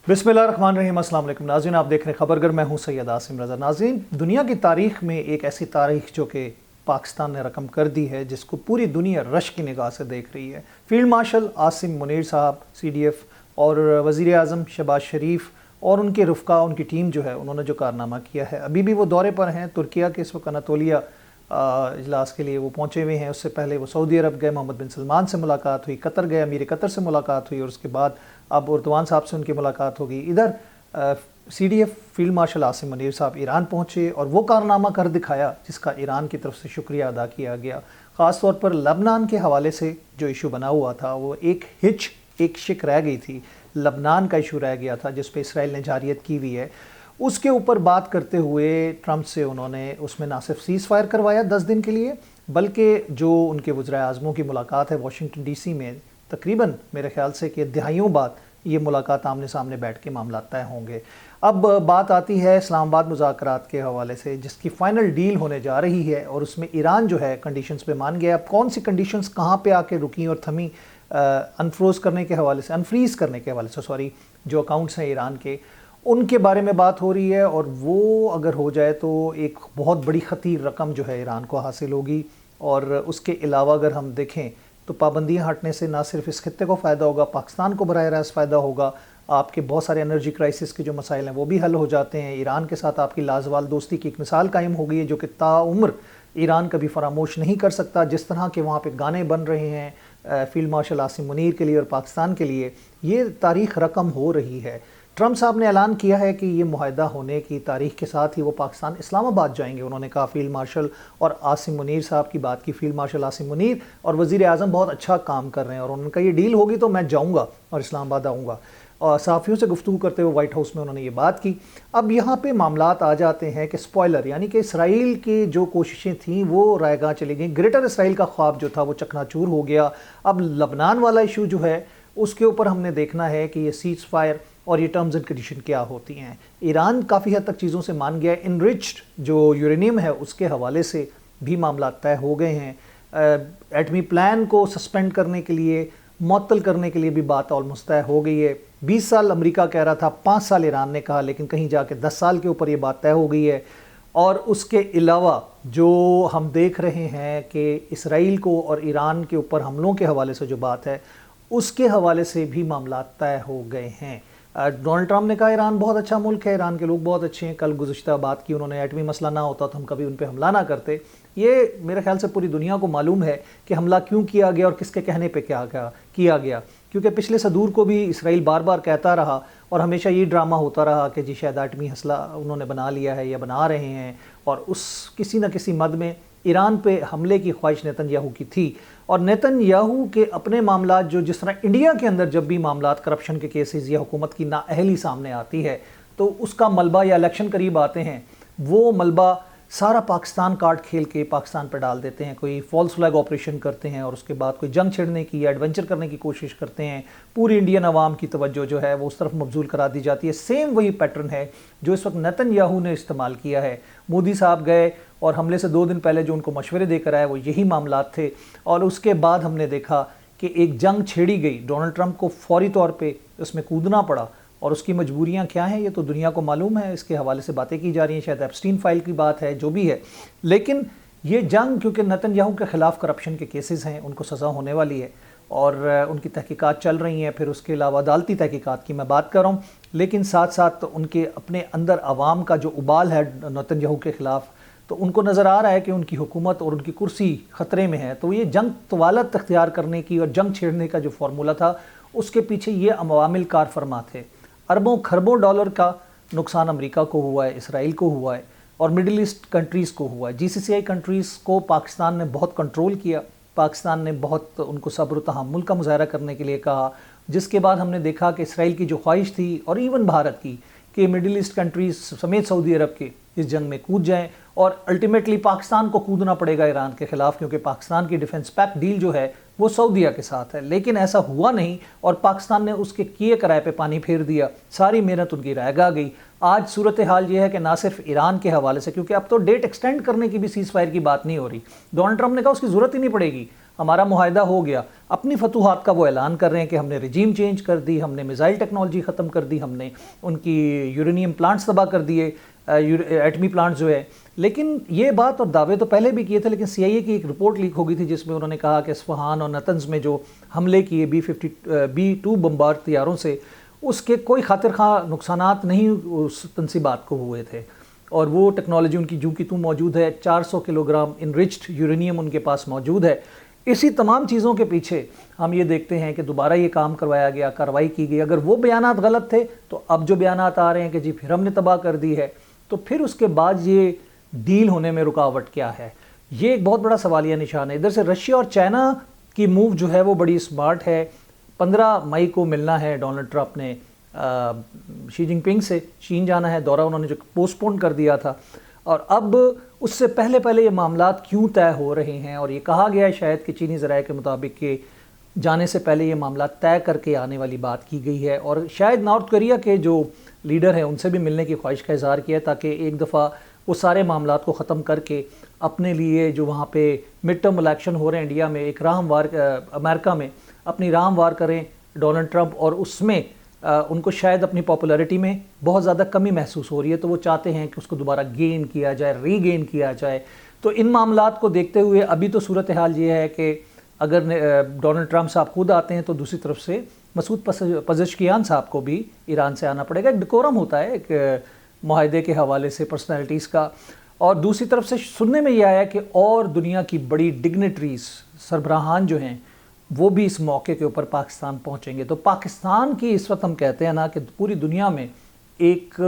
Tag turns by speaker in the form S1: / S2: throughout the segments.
S1: बिस्मिल्लाहिर्रहमानिर्रहीम। अस्सलाम वालेकुम नाज़रीन, आप देख रहे हैं खबरगर। मैं हूं सैयद आसिम रज़ा। नाज़रीन, दुनिया की तारीख़ में एक ऐसी तारीख़ जो कि पाकिस्तान ने रकम कर दी है, जिसको पूरी दुनिया रश की निगाह से देख रही है। फील्ड मार्शल आसिम मुनीर साहब CDF और वज़ीर आज़म शहबाज शरीफ और उनके रुफ़का, उनकी टीम जो है, उन्होंने जो कारनामा किया है, अभी भी वो दौरे पर हैं। तुर्किया के इस वक्त अनातोलिया इजलास के लिए वो पहुँचे हुए हैं। उससे पहले वो सऊदी अरब गए, मोहम्मद बिन सलमान से मुलाकात हुई, कतर गए, अमीर कतर से मुलाकात हुई और उसके बाद अब उर्दवान साहब से उनकी मुलाकात होगी। इधर CDF field marshal Asim Munir साहब ईरान पहुँचे और वो कारनामा कर दिखाया जिसका ईरान की तरफ से शुक्रिया अदा किया गया। ख़ास तौर पर लबनान के हवाले से जो इशू बना हुआ था, वो एक शिक रह गई थी। लबनान का इशू रह गया था जिस पे इसराइल ने जारियत की हुई है। उसके ऊपर बात करते हुए ट्रंप से उन्होंने उसमें ना सिर्फ सीज़ फायर करवाया 10 दिन के लिए, बल्कि जो उनके वज़राए आज़मों की मुलाकात है वाशिंगटन DC में, तकरीबन मेरे ख्याल से कि दहाइयों बाद ये मुलाकात आमने सामने बैठ के मामला तय होंगे। अब बात आती है इस्लामाबाद मुज़ाकरात के हवाले से, जिसकी फ़ाइनल डील होने जा रही है और उसमें ईरान जो है कंडीशंस पे मान गया। अब कौन सी कंडीशंस कहाँ पे आके रुकी और थमी, अनफ्रीज़ करने के हवाले से जो अकाउंट्स हैं ईरान के, उनके बारे में बात हो रही है। और वो अगर हो जाए तो एक बहुत बड़ी ख़तीर रकम जो है ईरान को हासिल होगी। और उसके अलावा अगर हम देखें तो पाबंदियाँ हटने से ना सिर्फ इस खित्ते को फ़ायदा होगा, पाकिस्तान को बराह रास्त फ़ायदा होगा। आपके बहुत सारे एनर्जी क्राइसिस के जो मसाइल हैं वो भी हल हो जाते हैं। ईरान के साथ आपकी लाजवाल दोस्ती की एक मिसाल कायम हो गई है, जो कि ताउम्र ईरान कभी फरामोश नहीं कर सकता। जिस तरह के वहाँ पे गाने बन रहे हैं फील्ड मार्शल आसिम मुनीर के लिए और पाकिस्तान के लिए, ये तारीख़ रकम हो रही है। ट्रंप साहब ने ऐलान किया है कि ये मुआहदा होने की तारीख़ के साथ ही वो पाकिस्तान इस्लामाबाद जाएंगे। उन्होंने कहा फील्ड मार्शल और आसिम मुनीर साहब की बात की। फील्ड मार्शल आसिम मुनीर और वज़ीर आज़म बहुत अच्छा काम कर रहे हैं और उनका ये डील होगी तो मैं जाऊँगा और इस्लामाबाद आऊँगा। और सहाफ़ियों से गुफ्तगू करते हुए वाइट हाउस में उन्होंने ये बात की। अब यहाँ पे मामलात आ जाते हैं कि स्पॉयलर, यानी कि इसराइल की जो कोशिशें थीं वो रायगाह चली गई। ग्रेटर इसराइल का ख्वाब जो था वो चकनाचूर हो गया। अब लबनान वाला इशू जो है उसके ऊपर हमने देखना है कि ये सीज़ फायर और ये टर्म्स एंड कंडीशन क्या होती हैं। ईरान काफ़ी हद तक चीज़ों से मान गया है। इनरिच्ड जो यूरेनियम है उसके हवाले से भी मामला तय हो गए हैं। एटमी प्लान को सस्पेंड करने के लिए, मुअत्तल करने के लिए भी बात ऑलमोस्ट तय हो गई है। 20 साल अमेरिका कह रहा था, 5 साल ईरान ने कहा, लेकिन कहीं जाके 10 साल के ऊपर ये बात तय हो गई है। और उसके अलावा जो हम देख रहे हैं कि इसराइल को और ईरान के ऊपर हमलों के हवाले से जो बात है, उसके हवाले से भी मामला तय हो गए हैं। डोनाल्ड ट्रंप ने कहा ईरान बहुत अच्छा मुल्क है, ईरान के लोग बहुत अच्छे हैं। कल गुज़िश्ता बात की उन्होंने, एटमी मसला ना होता तो हम कभी उन पर हमला ना करते। ये मेरे ख्याल से पूरी दुनिया को मालूम है कि हमला क्यों किया गया और किसके कहने पे क्या किया गया, क्योंकि पिछले सदूर को भी इसराइल बार बार कहता रहा और हमेशा ये ड्रामा होता रहा कि जी शायद एटमी हसला उन्होंने बना लिया है या बना रहे हैं। और उस किसी न किसी मद में ईरान पे हमले की ख्वाहिश नेतन्याहू की थी। और नेतन्याहू के अपने मामलात, जो जिस तरह इंडिया के अंदर जब भी मामलात करप्शन के केसेस या हुकूमत की नाअहली सामने आती है तो उसका मलबा, या इलेक्शन करीब आते हैं, वो मलबा सारा पाकिस्तान कार्ड खेल के पाकिस्तान पर डाल देते हैं। कोई फॉल्स फ्लैग ऑपरेशन करते हैं और उसके बाद कोई जंग छेड़ने की या एडवेंचर करने की कोशिश करते हैं। पूरी इंडियन अवाम की तवज्जो जो है वो उस तरफ मबजूल करा दी जाती है। सेम वही पैटर्न है जो इस वक्त नेतन्याहू ने इस्तेमाल किया है। मोदी साहब गए और हमले से 2 दिन पहले जो उनको मशवरे देकर आए वो यही मामलात थे। और उसके बाद हमने देखा कि एक जंग छेड़ी गई, डोनाल्ड ट्रंप को फौरी तौर पे उसमें कूदना पड़ा। और उसकी मजबूरियां क्या हैं ये तो दुनिया को मालूम है, इसके हवाले से बातें की जा रही हैं, शायद एप्स्टीन फाइल की बात है, जो भी है। लेकिन ये जंग, क्योंकि नेतन्याहू के ख़िलाफ़ करप्शन के केसेस हैं, उनको सज़ा होने वाली है और उनकी तहकीकात चल रही हैं। फिर उसके अलावा अदालती तहकीकात की मैं बात कर रहा हूँ, लेकिन साथ साथ उनके अपने अंदर अवाम का जो उबाल है नेतन्याहू के ख़िलाफ़, तो उनको नज़र आ रहा है कि उनकी हुकूमत और उनकी कुर्सी ख़तरे में है। तो ये जंग तवालत अख्तियार करने की और जंग छेड़ने का जो फार्मूला था, उसके पीछे ये अवामिल कार फरमा थे। अरबों खरबों डॉलर का नुकसान अमेरिका को हुआ है, इसराइल को हुआ है और मिडिल ईस्ट कंट्रीज़ को हुआ है। GCCI कंट्रीज़ को पाकिस्तान ने बहुत कंट्रोल किया, पाकिस्तान ने बहुत उनको सब्र व तहम्मुल का मुज़ाहरा करने के लिए कहा। जिसके बाद हमने देखा कि इसराइल की जो ख्वाहिश थी और इवन भारत की कि मिडिल ईस्ट कंट्रीज़ समेत सऊदी अरब के इस जंग में कूद जाएं, और अल्टीमेटली पाकिस्तान को कूदना पड़ेगा ईरान के ख़िलाफ़, क्योंकि पाकिस्तान की डिफेंस पैक्ट डील जो है वो सऊदीया के साथ है। लेकिन ऐसा हुआ नहीं और पाकिस्तान ने उसके किए कराए पे पानी फेर दिया, सारी मेहनत उनकी रह गई। आज सूरत हाल ये है कि ना सिर्फ ईरान के हवाले से, क्योंकि अब तो डेट एक्सटेंड करने की भी सीज़ फायर की बात नहीं हो रही। डोनाल्ड ट्रंप ने कहा उसकी ज़रूरत ही नहीं पड़ेगी, ہمارا معاہدہ ہو گیا، اپنی فتوحات کا وہ اعلان کر رہے ہیں کہ ہم نے رجیم چینج کر دی، ہم نے میزائل ٹیکنالوجی ختم کر دی، ہم نے ان کی یورینیم پلانٹس تباہ کر دیے، ایٹمی پلانٹ جو ہے. لیکن یہ بات اور دعوے تو پہلے بھی کیے تھے، لیکن سی آئی اے کی ایک رپورٹ لیک ہو گئی تھی جس میں انہوں نے کہا کہ اصفہان اور نتنز میں جو حملے کیے B-52 بمبار طیاروں سے، اس کے کوئی خاطر خواہ نقصانات نہیں اس تنصیبات کو ہوئے تھے، اور وہ ٹیکنالوجی ان کی جو کی تو موجود ہے، 400 کلو گرام انرچڈ یورینیم ان کے پاس موجود ہے. اسی تمام چیزوں کے پیچھے ہم یہ دیکھتے ہیں کہ دوبارہ یہ کام کروایا گیا، کارروائی کی گئی. اگر وہ بیانات غلط تھے تو اب جو بیانات آ رہے ہیں کہ جی پھر ہم نے تباہ کر دی ہے، تو پھر اس کے بعد یہ ڈیل ہونے میں رکاوٹ کیا ہے؟ یہ ایک بہت بڑا سوالیہ نشان ہے. ادھر سے رشیا اور چائنا کی موو جو ہے وہ بڑی اسمارٹ ہے. 15 مئی کو ملنا ہے ڈونلڈ ٹرمپ نے شی جن پنگ سے، چین جانا ہے، دورہ انہوں نے جو پوسٹ پون کر دیا تھا. اور اب اس سے پہلے یہ معاملات کیوں طے ہو رہے ہیں؟ اور یہ کہا گیا ہے شاید کہ چینی ذرائع کے مطابق کہ جانے سے پہلے یہ معاملات طے کر کے آنے والی بات کی گئی ہے، اور شاید نارتھ کوریا کے جو لیڈر ہیں ان سے بھی ملنے کی خواہش کا اظہار کیا ہے تاکہ ایک دفعہ وہ سارے معاملات کو ختم کر کے اپنے لیے جو وہاں پہ مڈ ٹرم الیکشن ہو رہے ہیں انڈیا میں، ایک راہ ہموار امریکہ میں اپنی راہ ہموار کریں ڈونلڈ ٹرمپ، اور اس میں ان کو شاید اپنی پاپولیرٹی میں بہت زیادہ کمی محسوس ہو رہی ہے، تو وہ چاہتے ہیں کہ اس کو دوبارہ گین کیا جائے، ری گین کیا جائے. تو ان معاملات کو دیکھتے ہوئے ابھی تو صورتحال یہ ہے کہ اگر ڈونلڈ ٹرمپ صاحب خود آتے ہیں تو دوسری طرف سے مسعود پزشکیان صاحب کو بھی ایران سے آنا پڑے گا. ایک ڈیکورم ہوتا ہے ایک معاہدے کے حوالے سے پرسنالٹیز کا. اور دوسری طرف سے سننے میں یہ آیا کہ اور دنیا کی بڑی ڈگنیٹریز، سربراہان جو ہیں وہ بھی اس موقع کے اوپر پاکستان پہنچیں گے. تو پاکستان کی اس وقت ہم کہتے ہیں نا کہ پوری دنیا میں ایک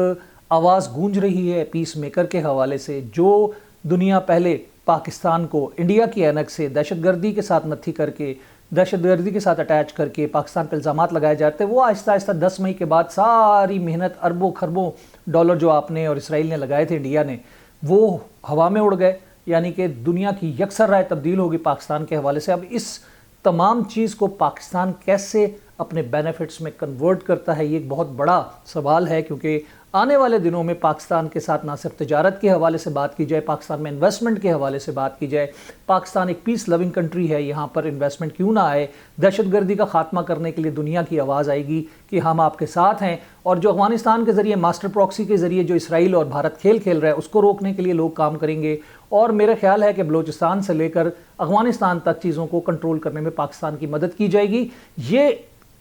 S1: آواز گونج رہی ہے پیس میکر کے حوالے سے. جو دنیا پہلے پاکستان کو انڈیا کی اینک سے دہشت گردی کے ساتھ نتھی کر کے، دہشت گردی کے ساتھ اٹیچ کر کے پاکستان پہ الزامات لگائے جاتے ہیں، وہ آہستہ آہستہ 10 مئی کے بعد ساری محنت، اربوں خربوں ڈالر جو آپ نے اور اسرائیل نے لگائے تھے انڈیا نے، وہ ہوا میں اڑ گئے. یعنی کہ دنیا کی یکسر رائے تبدیل ہوگی پاکستان کے حوالے سے. اب اس تمام چیز کو پاکستان کیسے اپنے بینیفٹس میں کنورٹ کرتا ہے، یہ ایک بہت بڑا سوال ہے، کیونکہ آنے والے دنوں میں پاکستان کے ساتھ نہ صرف تجارت کے حوالے سے بات کی جائے، پاکستان میں انویسٹمنٹ کے حوالے سے بات کی جائے. پاکستان ایک پیس لونگ کنٹری ہے، یہاں پر انویسٹمنٹ کیوں نہ آئے؟ دہشت گردی کا خاتمہ کرنے کے لیے دنیا کی آواز آئے گی کہ ہم آپ کے ساتھ ہیں. اور جو افغانستان کے ذریعے ماسٹر پراکسی کے ذریعے جو اسرائیل اور بھارت کھیل رہا ہے، اس کو روکنے کے لیے لوگ کام کریں گے. اور میرا خیال ہے کہ بلوچستان سے لے کر افغانستان تک چیزوں کو کنٹرول کرنے میں پاکستان کی مدد کی جائے گی. یہ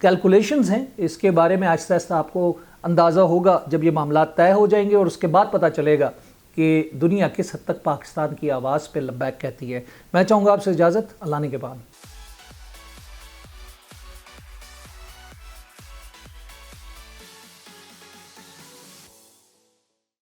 S1: کیلکولیشنز ہیں، اس کے بارے میں آہستہ آہستہ آپ کو اندازہ ہوگا جب یہ معاملات طے ہو جائیں گے، اور اس کے بعد پتہ چلے گا کہ دنیا کس حد تک پاکستان کی آواز پہ لبیک کہتی ہے. میں چاہوں گا آپ سے اجازت، اللہ نے کے بعد.